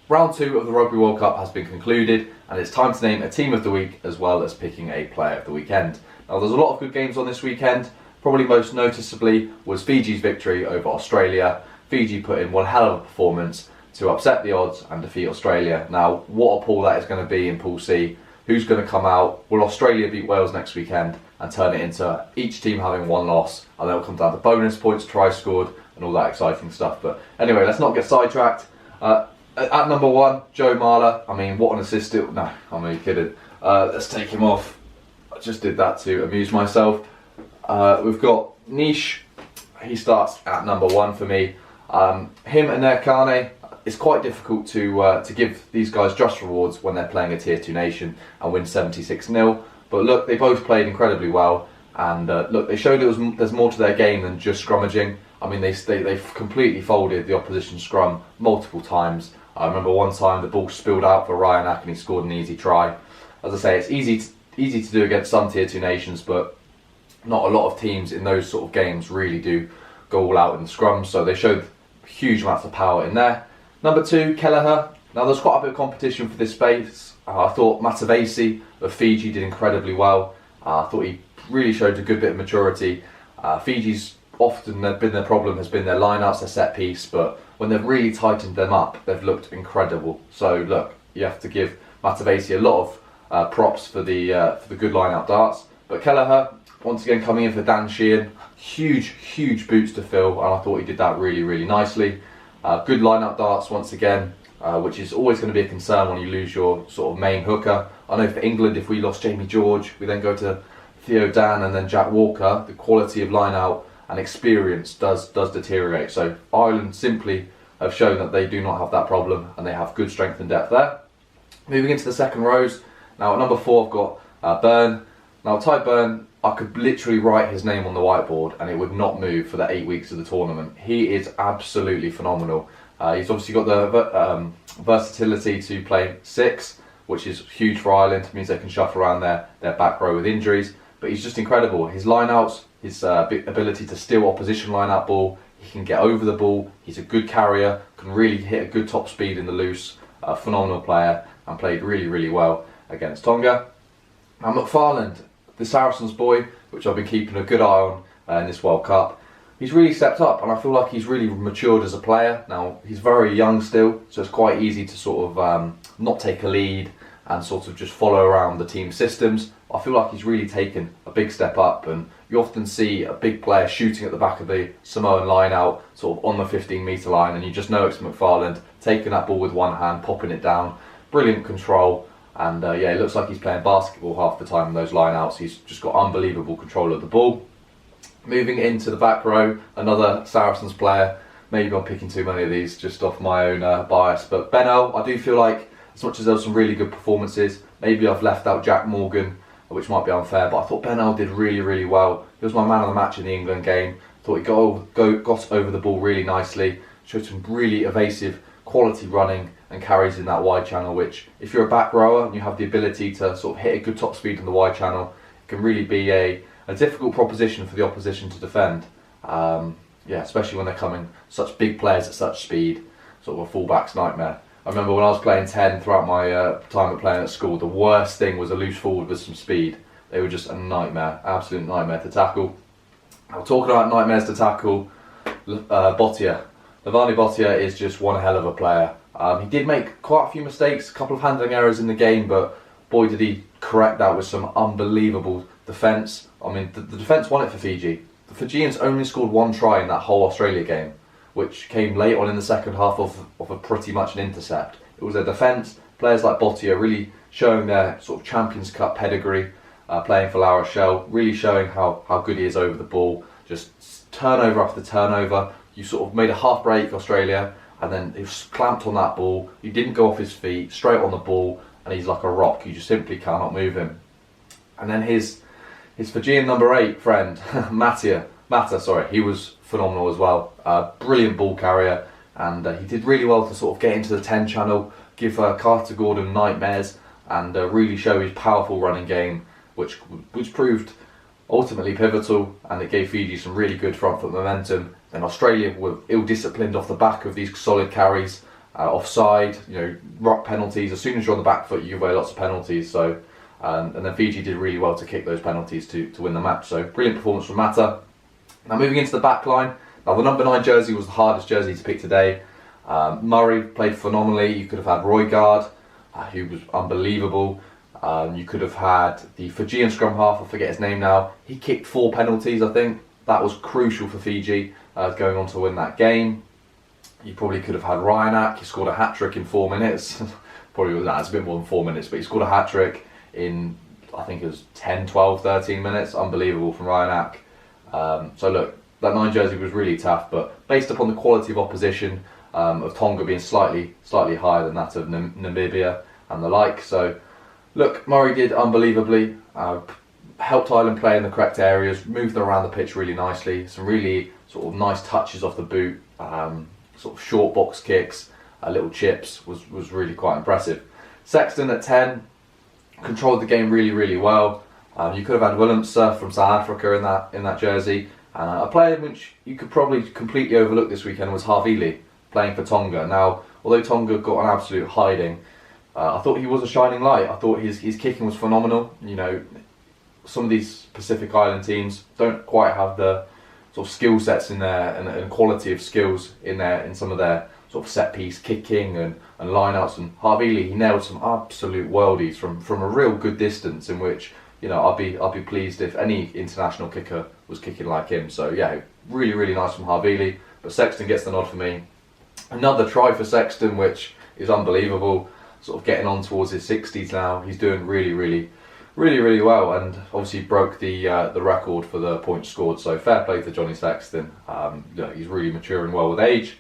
Round 2 of the Rugby World Cup has been concluded, and it's time to name a team of the week as well as picking a player of the weekend. Now, there's a lot of good games on this weekend. Probably most noticeably was Fiji's victory over Australia. Fiji put in one hell of a performance to upset the odds and defeat Australia. Now, what a pool that is going to be in Pool C. Who's going to come out? Will Australia beat Wales next weekend and turn it into each team having one loss? And then it'll come down to bonus points, tries scored, and all that exciting stuff. But anyway, let's not get sidetracked. At number 1, Joe Marler. I mean, what an assist. No, I'm only kidding. Let's take him off. I just did that to amuse myself. We've got Nish. He starts at number 1 for me. Him and Nekane. It's quite difficult to give these guys just rewards when they're playing a Tier 2 nation and win 76-0. But look, they both played incredibly well, and look, they showed there's more to their game than just scrummaging. I mean, they've completely folded the opposition scrum multiple times. I remember one time the ball spilled out for Ryanak and he scored an easy try. As I say, it's easy to do against some Tier 2 nations, but not a lot of teams in those sort of games really do go all out in the scrums. So they showed huge amounts of power in there. Number 2, Kelleher. Now, there's quite a bit of competition for this space. I thought Matavesi of Fiji did incredibly well. I thought he really showed a good bit of maturity. Fiji's often been their problem has been their lineouts, their set piece, but when they've really tightened them up, they've looked incredible. So look, you have to give Matavesi a lot of props for the good lineout darts. But Kelleher, once again coming in for Dan Sheehan, huge boots to fill, and I thought he did that really nicely. Good line-up darts once again, which is always going to be a concern when you lose your sort of main hooker. I know for England, if we lost Jamie George, we then go to Theo Dan and then Jack Walker, the quality of line-out and experience does deteriorate. So Ireland simply have shown that they do not have that problem, and they have good strength and depth there. Moving into the second rows, now at number 4 I've got Byrne. Now Ty Byrne, I could literally write his name on the whiteboard and it would not move for the 8 weeks of the tournament. He is absolutely phenomenal. He's obviously got the versatility to play 6, which is huge for Ireland. It means they can shuffle around their back row with injuries. But he's just incredible. His lineouts, his ability to steal opposition lineout ball, he can get over the ball, he's a good carrier, can really hit a good top speed in the loose. A phenomenal player, and played really well against Tonga. Now McFarland, the Saracens boy, which I've been keeping a good eye on in this World Cup, he's really stepped up, and I feel like he's really matured as a player. Now, he's very young still, so it's quite easy to sort of not take a lead and sort of just follow around the team systems. I feel like he's really taken a big step up, and you often see a big player shooting at the back of the Samoan line out, sort of on the 15-metre line, and you just know it's McFarland taking that ball with one hand, popping it down. Brilliant control. And yeah, it looks like he's playing basketball half the time in those lineouts. He's just got unbelievable control of the ball. Moving into the back row, another Saracens player. Maybe I'm picking too many of these just off my own bias. But Benno, I do feel like, as much as there were some really good performances, maybe I've left out Jack Morgan, which might be unfair, but I thought Benno did really well. He was my man of the match in the England game. I thought he got over the ball really nicely, showed some really evasive quality running and carries in that wide channel, which if you're a back rower and you have the ability to sort of hit a good top speed in the wide channel, it can really be a difficult proposition for the opposition to defend. Yeah, especially when they're coming such big players at such speed, sort of a fullback's nightmare. I remember when I was playing 10 throughout my time of playing at school, the worst thing was a loose forward with some speed. They were just a nightmare, absolute nightmare to tackle. Now, talking about nightmares to tackle, Bottia. Lavani Bottia is just one hell of a player. He did make quite a few mistakes, a couple of handling errors in the game, but boy did he correct that with some unbelievable defence. I mean, the defence won it for Fiji. The Fijians only scored 1 try in that whole Australia game, which came late on in the second half of a pretty much an intercept. It was their defence, players like Bottia really showing their sort of Champions Cup pedigree, playing for La Rochelle, really showing how good he is over the ball, just turnover after turnover. You sort of made a half break Australia, and then he was clamped on that ball. He didn't go off his feet, straight on the ball, and he's like a rock. You just simply cannot move him. And then his Fijian number 8 friend, Mata, he was phenomenal as well. Brilliant ball carrier, and he did really well to sort of get into the 10 channel, give Carter Gordon nightmares, and really show his powerful running game, which proved ultimately pivotal, and it gave Fiji some really good front foot momentum. Then Australia were ill-disciplined off the back of these solid carries, offside, ruck penalties. As soon as you're on the back foot, you give away lots of penalties. So, and then Fiji did really well to kick those penalties to win the match. So brilliant performance from Mata. Now moving into the back line. Now the number 9 jersey was the hardest jersey to pick today. Murray played phenomenally. You could have had Roygaard, who was unbelievable. You could have had the Fijian scrum half, I forget his name now. He kicked 4 penalties, I think. That was crucial for Fiji going on to win that game. You probably could have had Ryanak. He scored a hat-trick in 4 minutes. Probably was that. It's a bit more than 4 minutes, but he scored a hat-trick in, I think it was 10, 12, 13 minutes. Unbelievable from Ryanak. So look, that 9 jersey was really tough, but based upon the quality of opposition, of Tonga being slightly higher than that of Namibia and the like. So look, Murray did unbelievably, helped Ireland play in the correct areas, moved them around the pitch really nicely, some really sort of nice touches off the boot, sort of short box kicks, little chips, was really quite impressive. Sexton at 10, controlled the game really well. You could have had Willemse from South Africa in that jersey. And a player which you could probably completely overlook this weekend was Havili, playing for Tonga. Now, although Tonga got an absolute hiding, I thought he was a shining light. I thought his kicking was phenomenal. Some of these Pacific Island teams don't quite have the sort of skill sets in there and quality of skills in some of their sort of set piece kicking and lineouts. And Havili, he nailed some absolute worldies from a real good distance, in which I'll be pleased if any international kicker was kicking like him. So yeah, really nice from Havili. But Sexton gets the nod for me. Another try for Sexton, which is unbelievable. Sort of getting on towards his 60s now. He's doing really well, and obviously broke the record for the points scored. So fair play to Johnny Sexton. He's really maturing well with age.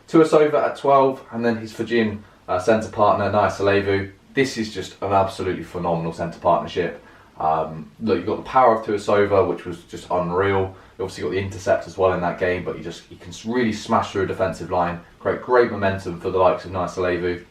Tuasova at 12, and then his Fijian centre partner Naya Salevu. This is just an absolutely phenomenal centre partnership. Look, you've got the power of Tuasova, which was just unreal. You obviously got the intercept as well in that game, but he can really smash through a defensive line, create great momentum for the likes of Naya Salevu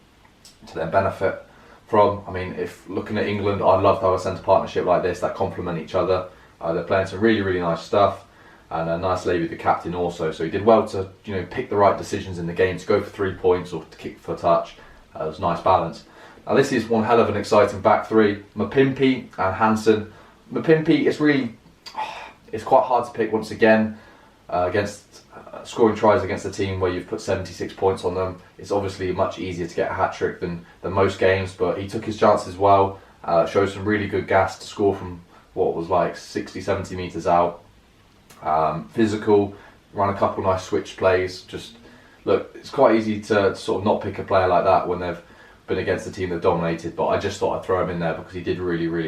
to then benefit from. I mean, if looking at England, I'd love to have a centre partnership like this that complement each other. They're playing some really nice stuff, and Naya Salevu, the captain, also. So he did well to pick the right decisions in the game to go for 3 points or to kick for touch. It was a nice balance. Now this is one hell of an exciting back three. Mapimpi and Hansen. Mapimpi, it's quite hard to pick once again against scoring tries against a team where you've put 76 points on them. It's obviously much easier to get a hat-trick than most games, but he took his chances well, showed some really good gas to score from what was like 60, 70 metres out. Physical, ran a couple nice switch plays. Just look, it's quite easy to sort of not pick a player like that when they've been against a team that dominated, but I just thought I'd throw him in there because he did really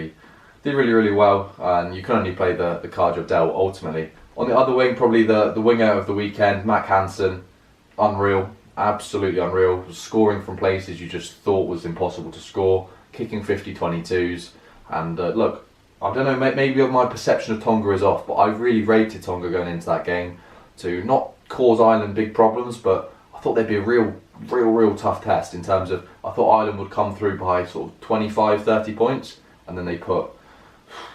well, and you can only play the card you're dealt ultimately. On the other wing, probably the winger of the weekend, Mac Hansen, unreal, absolutely unreal, scoring from places you just thought was impossible to score, kicking 50-22s, and look, I don't know, maybe my perception of Tonga is off, but I really rated Tonga going into that game to not cause Ireland big problems, but I thought they'd be a real tough test in terms of, I thought Ireland would come through by sort of 25-30 points, and then they put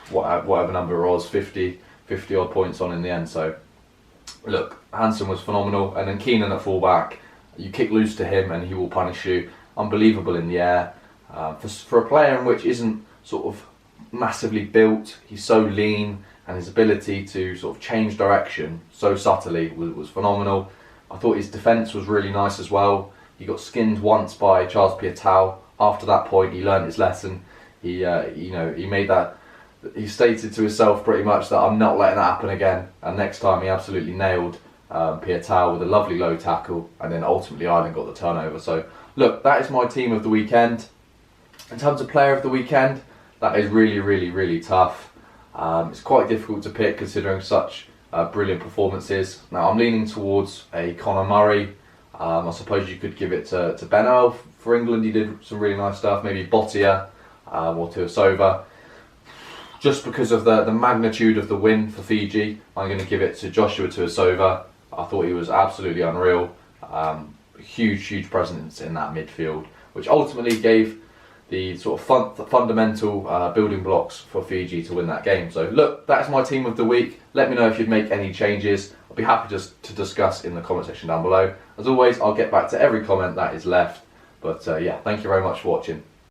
whatever number it was, 50 odd points on in the end. So look, Hansen was phenomenal, and then Keenan at fullback, you kick loose to him and he will punish you. Unbelievable in the air. For a player in which isn't sort of massively built, he's so lean, and his ability to sort of change direction so subtly was phenomenal. I thought his defence was really nice as well. He got skinned once by Charles Piutau. After that point, he learned his lesson. He made that. He stated to himself pretty much that I'm not letting that happen again. And next time, he absolutely nailed Piutau with a lovely low tackle, and then ultimately Ireland got the turnover. So look, that is my team of the weekend. In terms of player of the weekend, that is really tough. It's quite difficult to pick considering such brilliant performances. Now I'm leaning towards a Conor Murray. I suppose you could give it to Benno for England. He did some really nice stuff. Maybe Bottia or Tuasova. Just because of the magnitude of the win for Fiji, I'm going to give it to Joshua Tuasova. I thought he was absolutely unreal. Huge presence in that midfield, which ultimately gave the sort of fundamental building blocks for Fiji to win that game. So look, that's my team of the week. Let me know if you'd make any changes. I'll be happy just to discuss in the comment section down below. As always, I'll get back to every comment that is left. But yeah, thank you very much for watching.